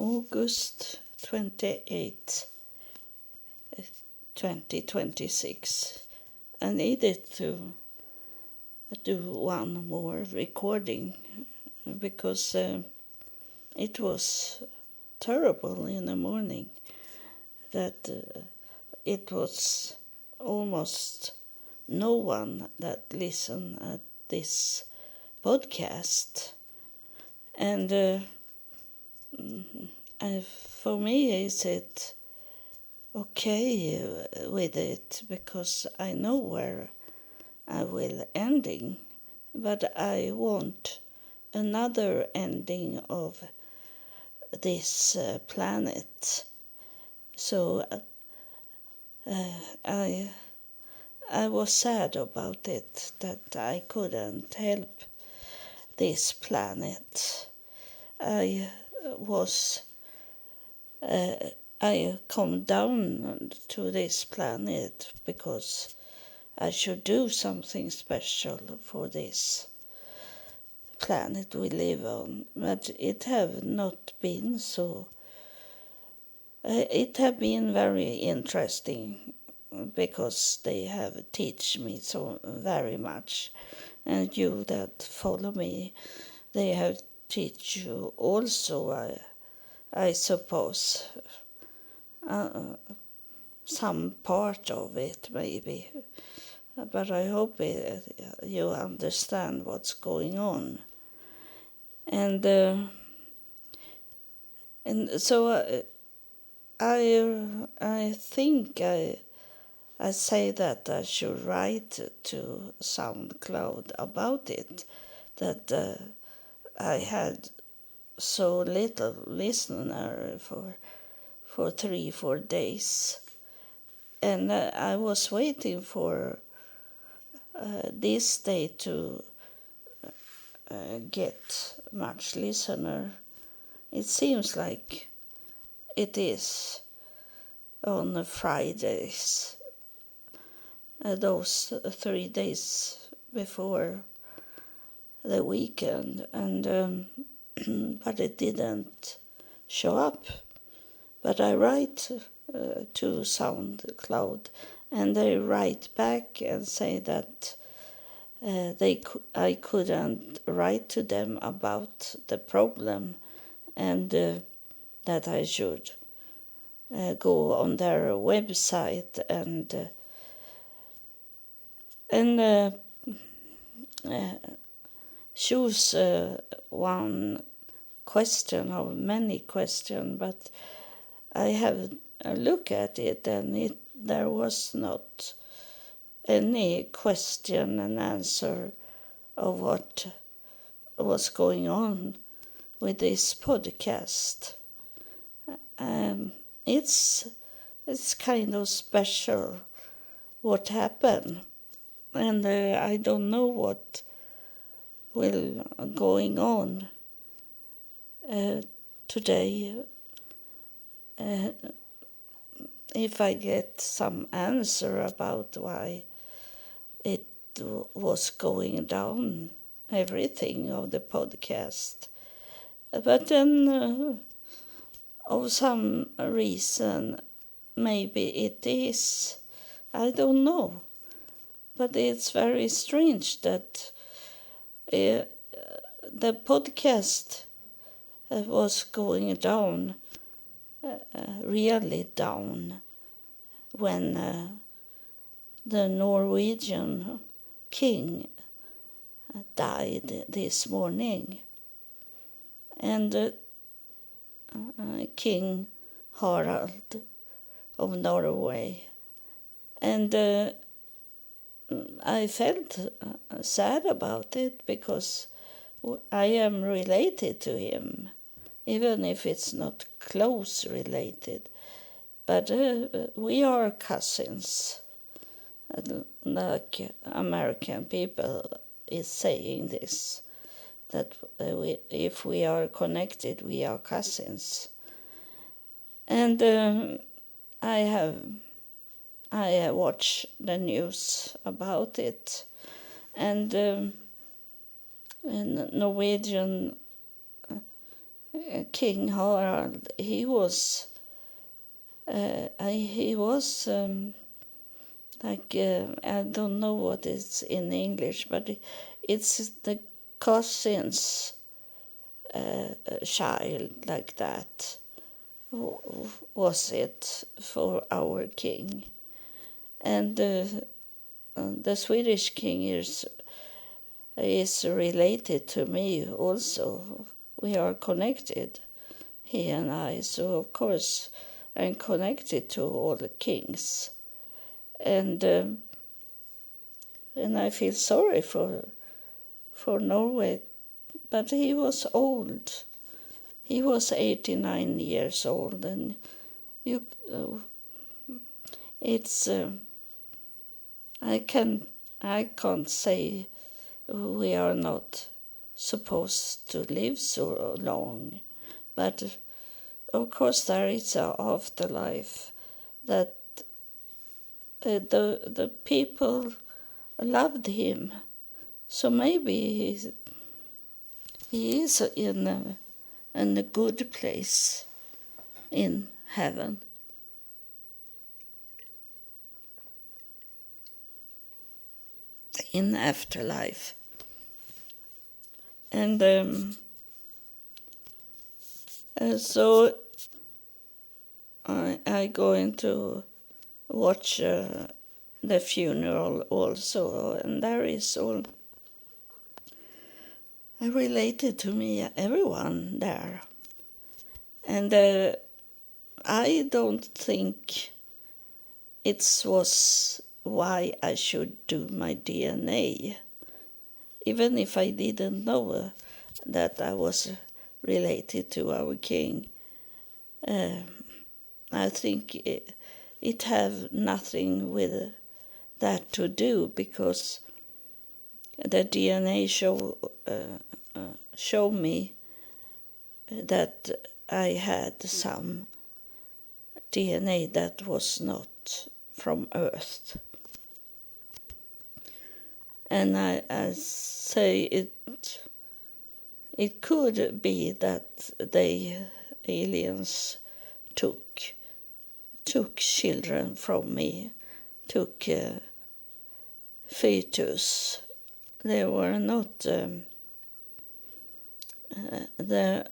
August 28, 2026. I needed to do one more recording because it was terrible in the morning that it was almost no one that listened at this podcast. And for me, is it okay with it because I know where I will ending, but I want another ending of this planet. So I was sad about it, that I couldn't help this planet. I come down to this planet because I should do something special for this planet we live on, but it have not been so. It have been very interesting because they have teach me so very much, and you that follow me, they have teach you also. I suppose some part of it maybe, but I hope you understand what's going on. And so I think I say that I should write to SoundCloud about it, that I had so little listener for 3-4 days, and I was waiting for this day to get much listener. It seems like it is on Fridays, those 3 days before the weekend, and but it didn't show up. But I write to SoundCloud, and they write back and say that I couldn't write to them about the problem, and that I should go on their website and choose one question of many questions, but I have a look at it, and there was not any question and answer of what was going on with this podcast. It's kind of special what happened, and I don't know what will going on today. If I get some answer about why it was going down, everything of the podcast. But then, of some reason, maybe it is. I don't know. But it's very strange that the podcast was going down, really down, when the Norwegian king died this morning. And King Harald of Norway. And I felt sad about it because I am related to him, even if it's not close related. But we are cousins, like American people is saying this, that if we are connected, we are cousins. And I have watched the news about it, and Norwegian King Harald, he was I don't know what it's in English, but it's the cousin's child, like that was it for our king. And the Swedish king is related to me also. We are connected, he and I, so of course I'm connected to all the kings. And I feel sorry for Norway, but he was old. He was 89 years old, and you, it's I can't say we are not supposed to live so long, but of course there is an afterlife that the people loved him, so maybe he is in a good place in heaven. In afterlife. And so I going to watch the funeral also, and there is all related to me, everyone there. And I don't think it was why I should do my DNA, even if I didn't know that I was related to our king. I think it have nothing with that to do, because the DNA show me that I had some DNA that was not from Earth. And I say it could be that the aliens took children from me, took fetus. They were not the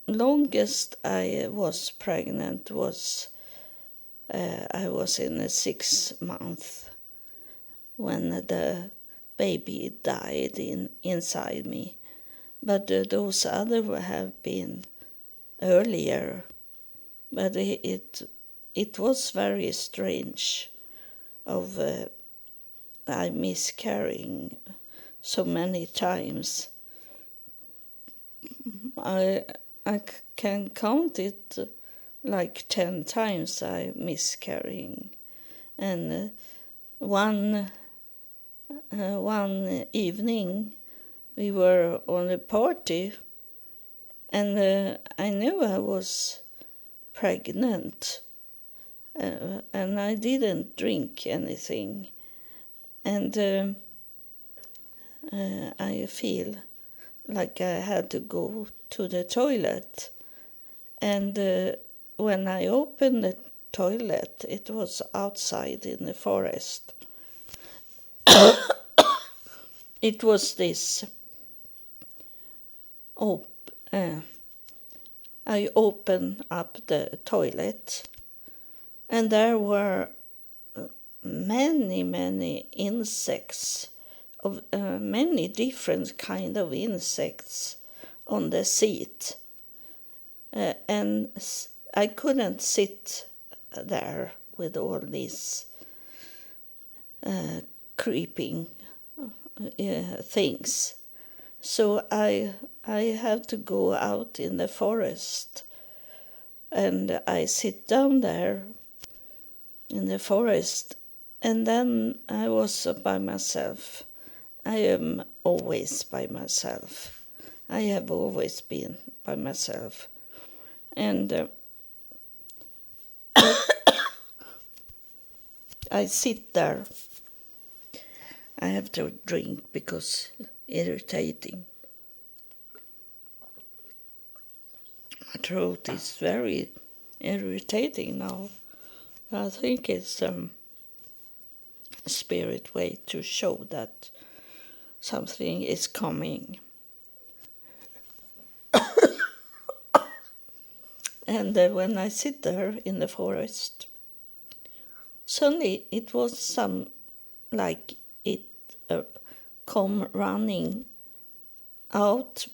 longest I was pregnant was I was in a 6 month when the baby died inside me. But those other have been earlier. But it was very strange of I miscarrying so many times. I can count it like 10 times I miscarrying. And one evening we were on a party, and I knew I was pregnant, and I didn't drink anything, and I feel like I had to go to the toilet, and when I opened the toilet, it was outside in the forest. It was this I opened up the toilet, and there were many insects, of many different kind of insects on the seat, and I couldn't sit there with all these creeping things. So I have to go out in the forest, and I sit down there in the forest, and then I was by myself. I am always by myself. I have always been by myself. And I sit there. I have to drink because irritating. My throat is very irritating now. I think it's a spirit way to show that something is coming. And when I sit there in the forest, suddenly it was like it come running out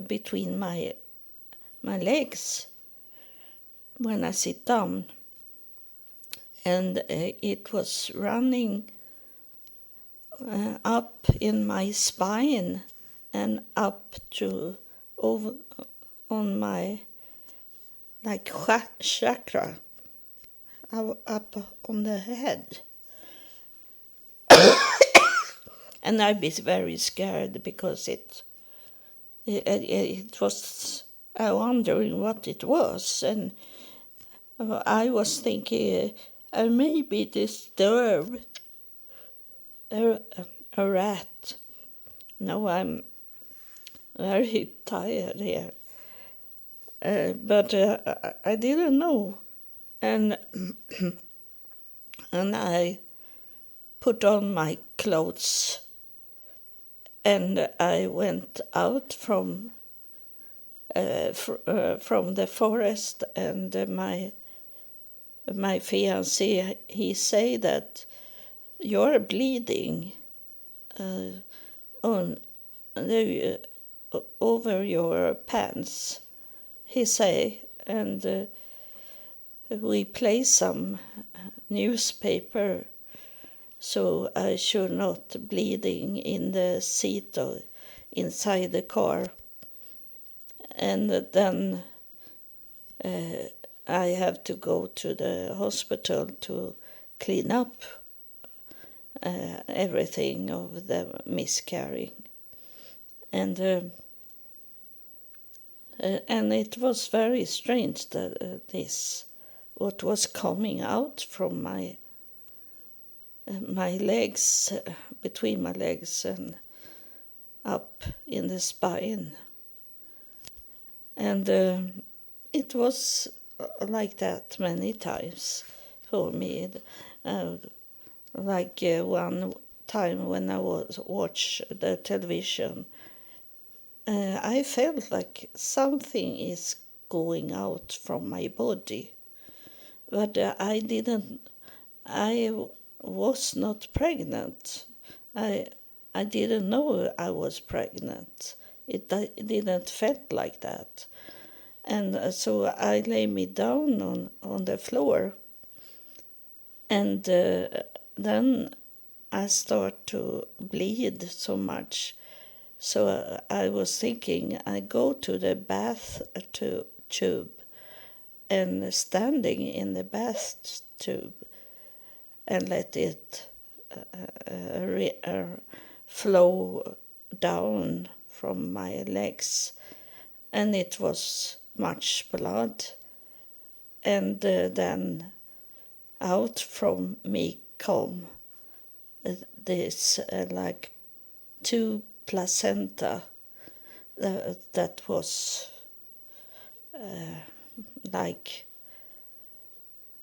between my legs when I sit down, and it was running up in my spine and up to over on my like chakra up on the head. And I was very scared because it was, I wondering what it was, and I was thinking I maybe disturbed a rat. No, I'm very tired here. But I didn't know. And and I put on my clothes and I went out from the forest, and my fiancé, he say that you're bleeding on the, over your pants, he say, and we play some newspaper so I should not bleeding in the seat or inside the car. And then I have to go to the hospital to clean up everything of the miscarrying. And it was very strange that this, what was coming out from my legs, between my legs and up in the spine. And it was like that many times for me. Like one time when I watch the television, I felt like something is going out from my body. But I was not pregnant. I didn't know I was pregnant. It didn't felt like that. And so I lay me down on the floor, and then I start to bleed so much. So I was thinking I go to the bath tube, and standing in the bath tube and let it flow down from my legs. And it was much blood. And then out from me come this like two placenta that was like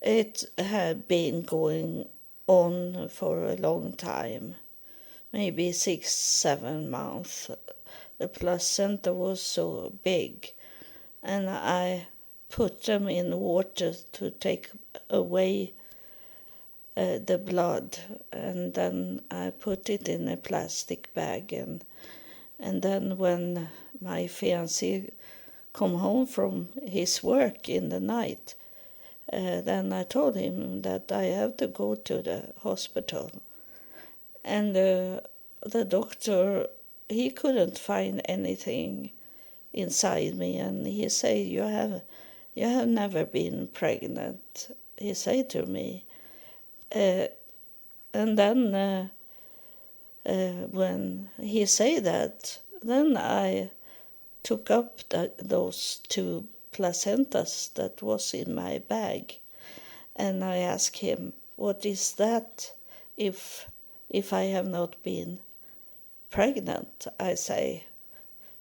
it had been going on for a long time, maybe 6-7 months. The placenta was so big, and I put them in water to take away the blood, and then I put it in a plastic bag, and then when my fiancé come home from his work in the night, then I told him that I have to go to the hospital. And the doctor, he couldn't find anything inside me, and he said, you have never been pregnant, he said to me. And then when he said that, then I took up those two placentas that was in my bag, and I asked him, what is that if I have not been pregnant, I say,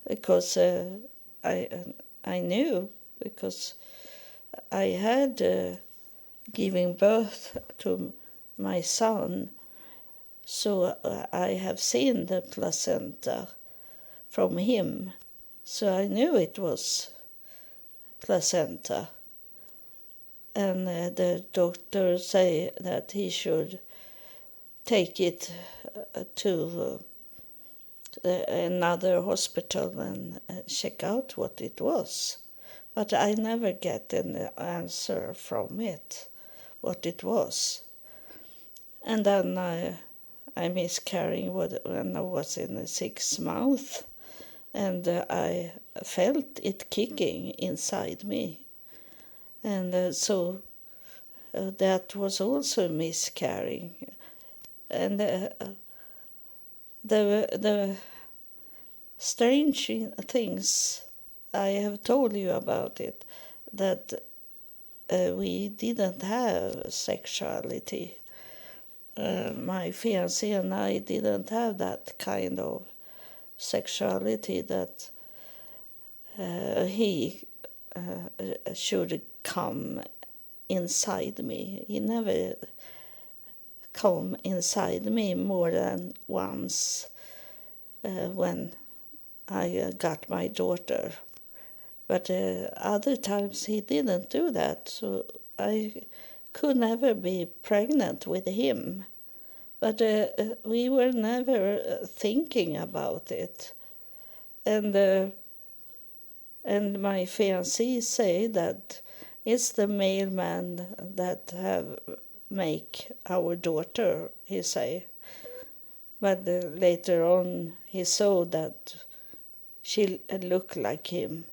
because I knew because I had given birth to my son, so I have seen the placenta from him, so I knew it was placenta. And the doctor say that he should take it to another hospital and check out what it was. But I never get an answer from it, what it was. And then I miscarried when I was in the 6th month, and I felt it kicking inside me. And so that was also miscarrying. And the strange things I have told you about it, that we didn't have sexuality. My fiancé and I didn't have that kind of sexuality that he should come inside me. He never come inside me more than once when I got my daughter. But other times he didn't do that, so I could never be pregnant with him. But we were never thinking about it. And my fiancé say that it's the mailman that have make our daughter, he say. But later on he saw that she looked like him.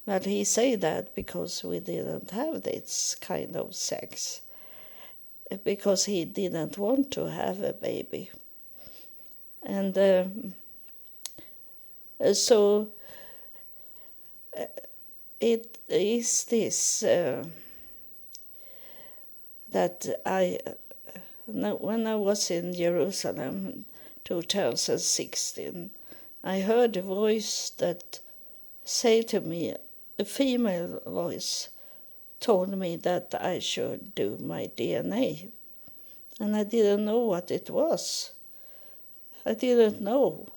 But he say that because we didn't have this kind of sex, because he didn't want to have a baby. And so it is this that when I was in Jerusalem 2016, I heard a voice that said to me, a female voice told me that I should do my DNA. And I didn't know what it was. I didn't know.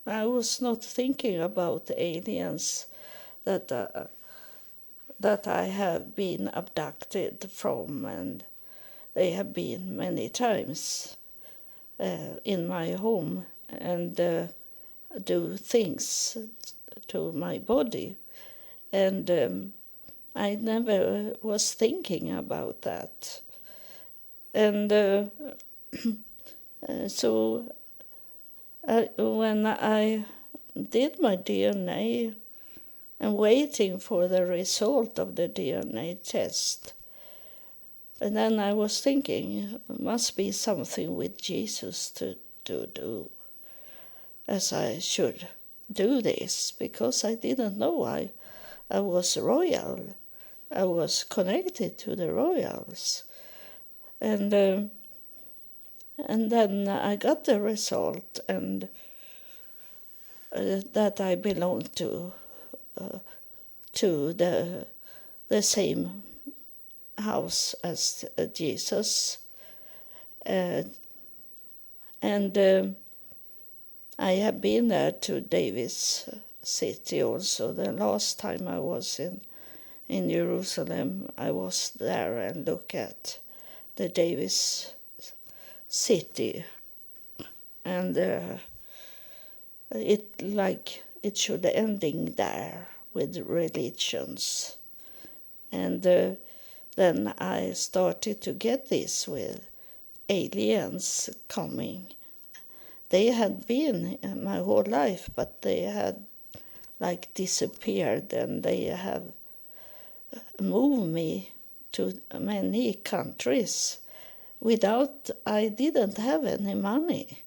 I was not thinking about aliens that I have been abducted from, and they have been many times in my home and do things to my body. And I never was thinking about that. And so when I did my DNA and waiting for the result of the DNA test, and then I was thinking, it must be something with Jesus to do, as I should do this, because I didn't know I was royal. I was connected to the royals. And then I got the result, and that I belonged to the same house as Jesus. And I have been there to David's city also. The last time I was in Jerusalem, I was there and looked at the David's city. And it should ending there with religions. And then I started to get this with aliens coming. They had been my whole life, but they had disappeared, and they have moved me to many countries without, I didn't have any money,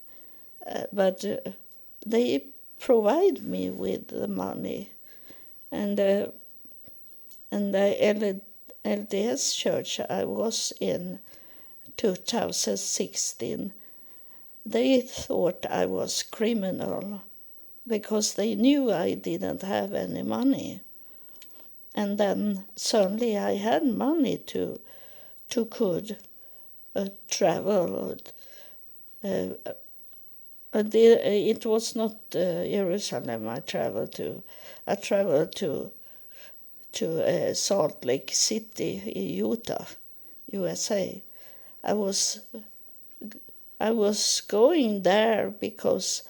but they provide me with the money. And the LDS church I was in 2016, they thought I was criminal because they knew I didn't have any money. And then suddenly I had money to could travel. It was not Jerusalem I traveled to. I traveled to Salt Lake City in Utah, USA. I was going there because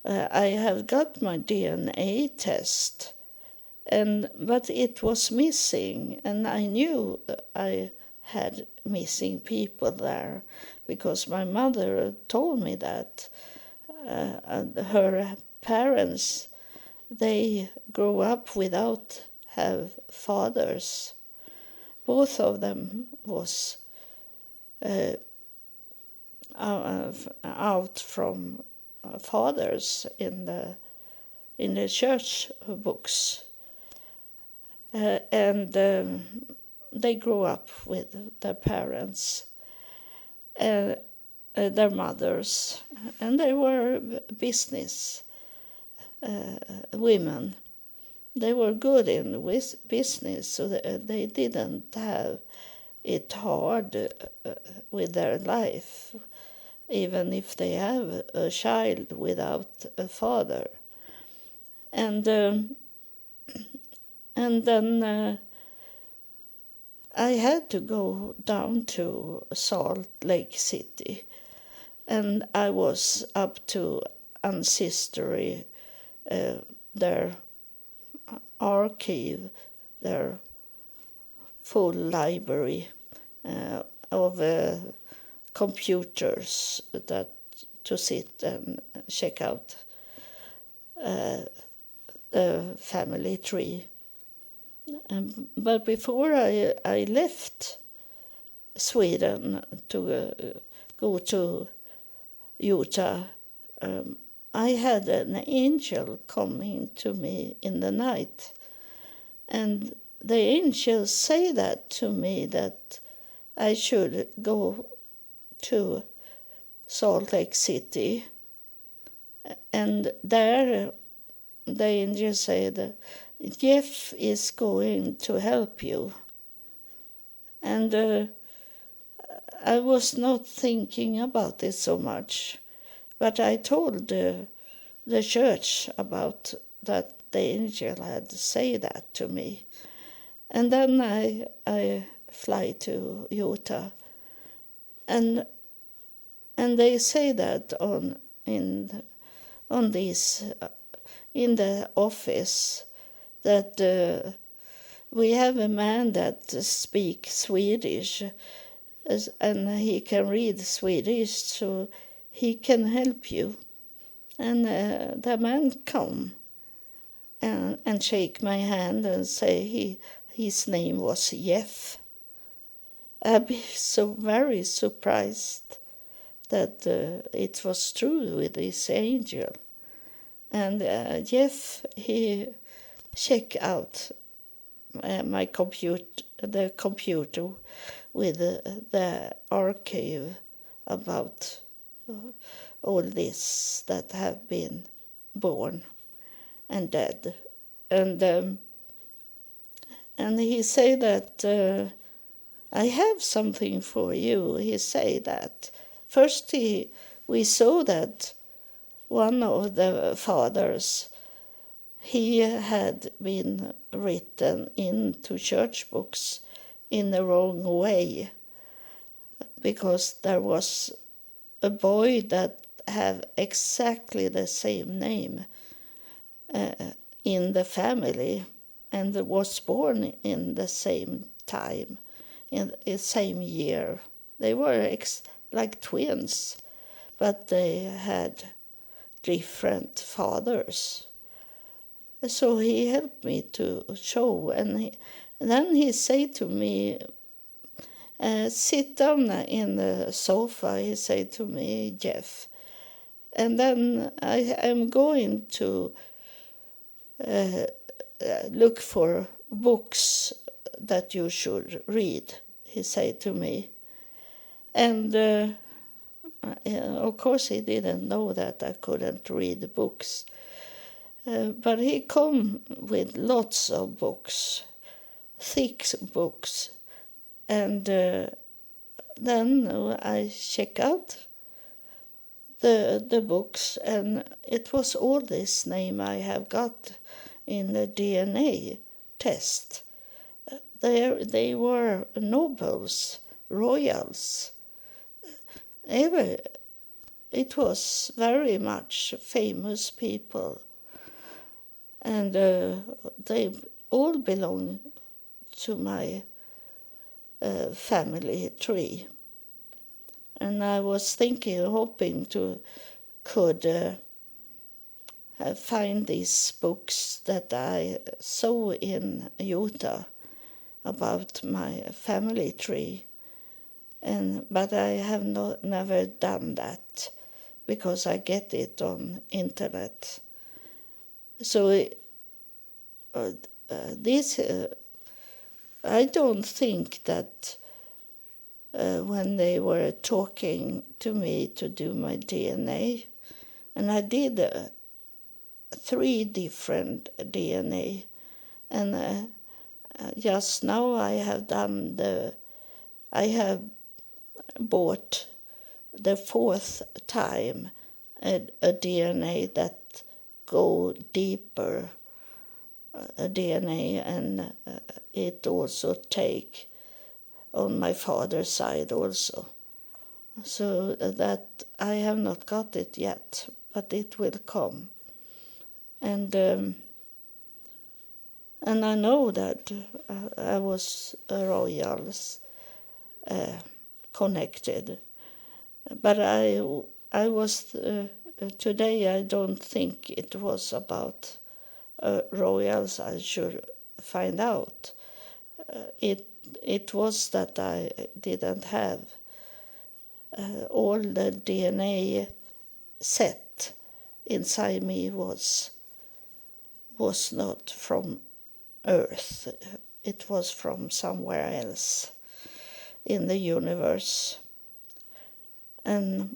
I have got my DNA test, but it was missing, and I knew I had missing people there because my mother told me that her parents, they grew up without have fathers. Both of them was out from fathers in the church books, and they grew up with their parents, their mothers, and they were business women. They were good in business, so they didn't have it hard with their life, even if they have a child without a father. And then I had to go down to Salt Lake City, and I was up to ancestry, their archive, their full library of computers that to sit and check out the family tree. But before I left Sweden to go to Utah, I had an angel coming to me in the night. And the angel say that to me, that I should go to Salt Lake City. And there the angel said, Jeff is going to help you. And I was not thinking about it so much, but I told the church about that the angel had said that to me. And then I fly to Utah, and they say that in the office that we have a man that speaks Swedish, and he can read Swedish, so he can help you. And the man come and shake my hand and say his name was Jeff. I'd be so very surprised that it was true with this angel. And Jeff, he checked out the computer with the archive about all this that have been born and dead. And he said that I have something for you. He said that. First we saw that one of the fathers, he had been written into church books in the wrong way, because there was a boy that had exactly the same name in the family and was born in the same time, in the same year. They were like twins, but they had different fathers. So he helped me to show, and then he said to me, sit down in the sofa, he said to me, Jeff, and then I am going to look for books that you should read, he said to me. And of course he didn't know that I couldn't read books. But he come with lots of books. thick books. And then I check out the books, and it was all this name I have got in the DNA test. They were nobles, royals. It was very much famous people, and they all belong to my family tree. And I was hoping to could find these books that I saw in Utah about my family tree, but I have never done that because I get it on internet. So this I don't think that when they were talking to me to do my DNA, and I did 3 different DNA, and just now I have bought the 4th time a DNA that go deeper, a DNA, and it also take on my father's side also. So that I have not got it yet, but it will come. And I know that I was royals connected, but I was today. I don't think it was about royals. I should find out. It was that I didn't have all the DNA set inside me was not from Earth. It was from somewhere else in the universe. And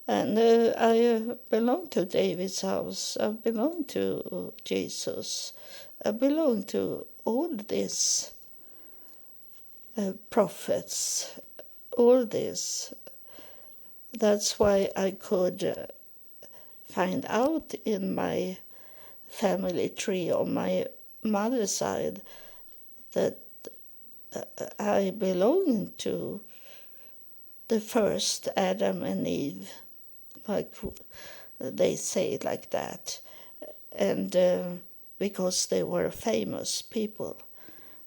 I belong to David's house. I belong to Jesus. I belong to all these prophets, all this. That's why I could find out in my family tree on my mother's side that I belong to the first Adam and Eve, like they say it like that, and because they were famous people,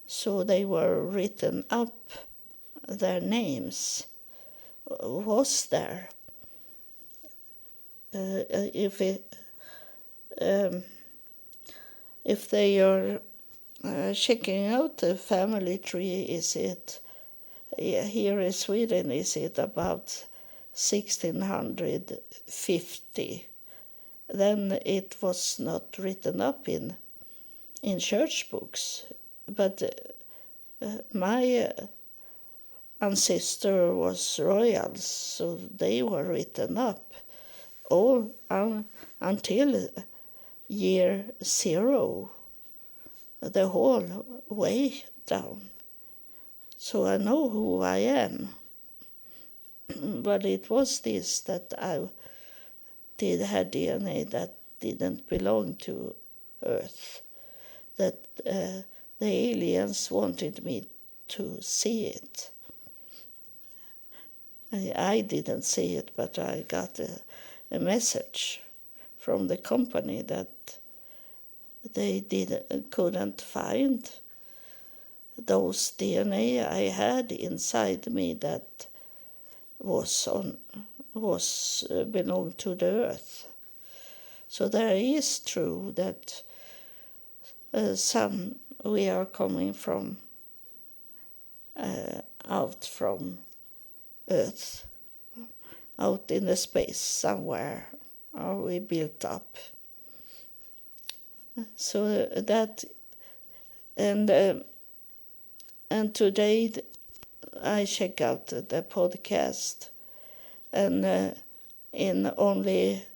so they were written up, their names was there. If they are checking out the family tree, is it here in Sweden? Is it about 1650? Then it was not written up in church books, but my ancestor was royals, so they were written up all until year 0, the whole way down. So I know who I am. But it was this that I had DNA that didn't belong to Earth, that the aliens wanted me to see it. I didn't see it, but I got a message from the company that they couldn't find those DNA I had inside me that belonged to the Earth. So there is true that we are coming from out from Earth, out in the space somewhere, are we built up. So that, and today I check out the podcast, and in only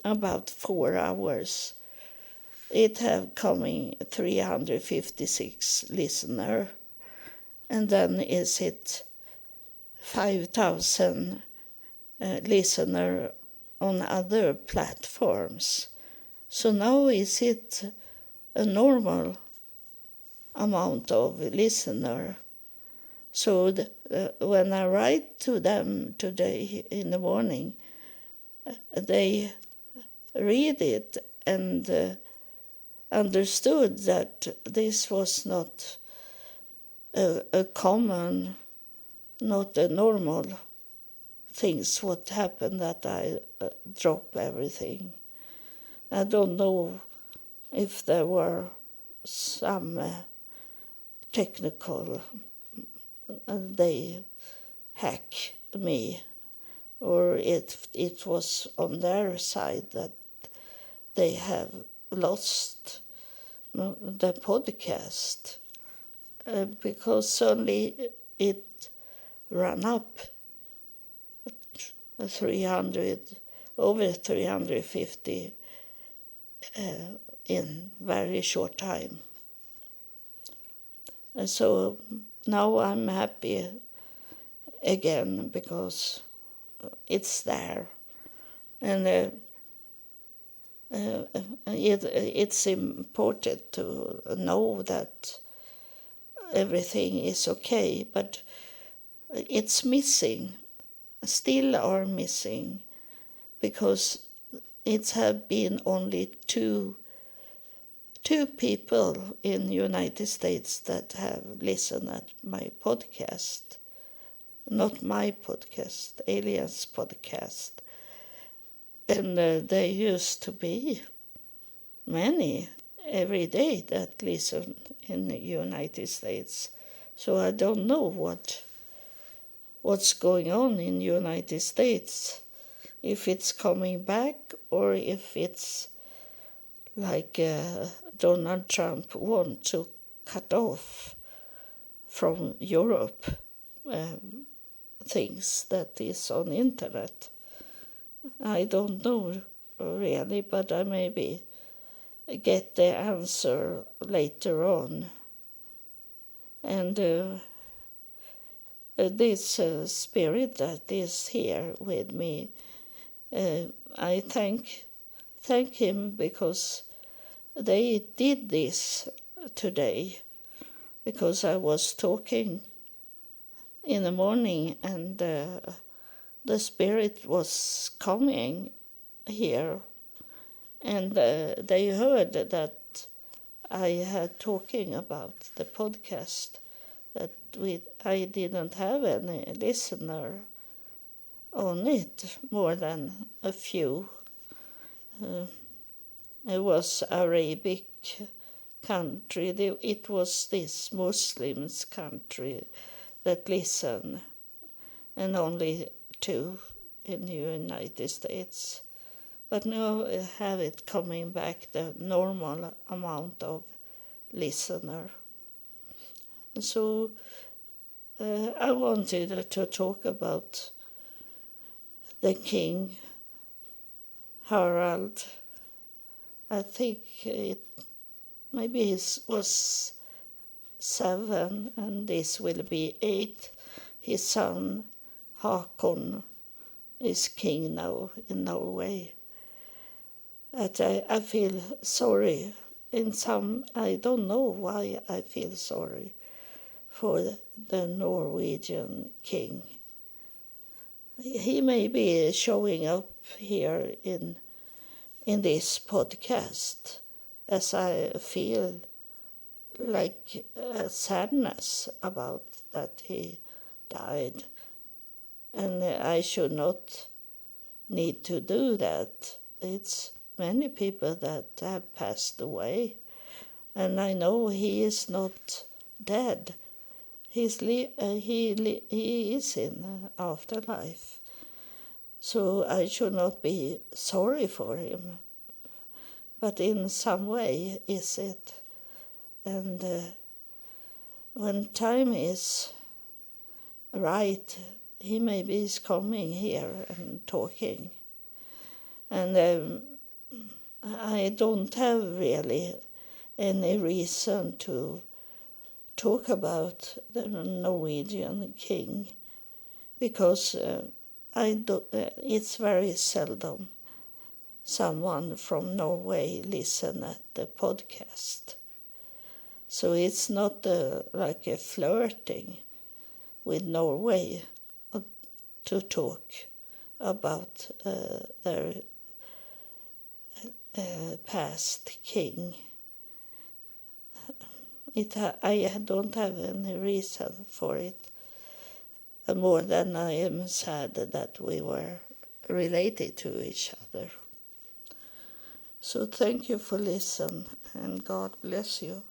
about 4 hours it have coming 356 listener, and then is it 5,000 listener on other platforms. So now is it a normal amount of listener. So when I write to them today in the morning, they read it and understood that this was not a common, not a normal things what happened, that I drop everything. I don't know if there were some technical, they hack me, or it was on their side that they have lost the podcast, because suddenly it ran up 300, over 350 in very short time. And so now I'm happy again because it's there. And it's important to know that everything is okay, but it's missing, still are missing, because it have been only two people in the United States that have listened at my podcast. Not my podcast, Aliens podcast. And there used to be many every day that listen in the United States. So I don't know what's going on in the United States, if it's coming back or if it's like Donald Trump want to cut off from Europe things that is on internet. I don't know really, but I maybe get the answer later on. And this spirit that is here with me, I thank him because they did this today, because I was talking in the morning and the spirit was coming here, and they heard that I had talking about the podcast, that I didn't have any listener on it, more than a few. It was Arabic country. It was this Muslims country that listen, and only two in the United States. But now I have it coming back, the normal amount of listener. So I wanted to talk about the King Harald. I think maybe he was 7 and this will be 8. His son Hakon is king now in Norway. And I feel sorry. I don't know why I feel sorry for the Norwegian king. He may be showing up here in this podcast, as I feel like sadness about that he died. And I should not need to do that. It's many people that have passed away, and I know he is not dead. He is in afterlife. So I should not be sorry for him. But in some way is it. And when time is right, he maybe is coming here and talking. And I don't have really any reason to talk about the Norwegian king, because it's very seldom someone from Norway listen at the podcast. So it's not like a flirting with Norway to talk about their past king. I don't have any reason for it, more than I am sad that we were related to each other. So thank you for listening, and God bless you.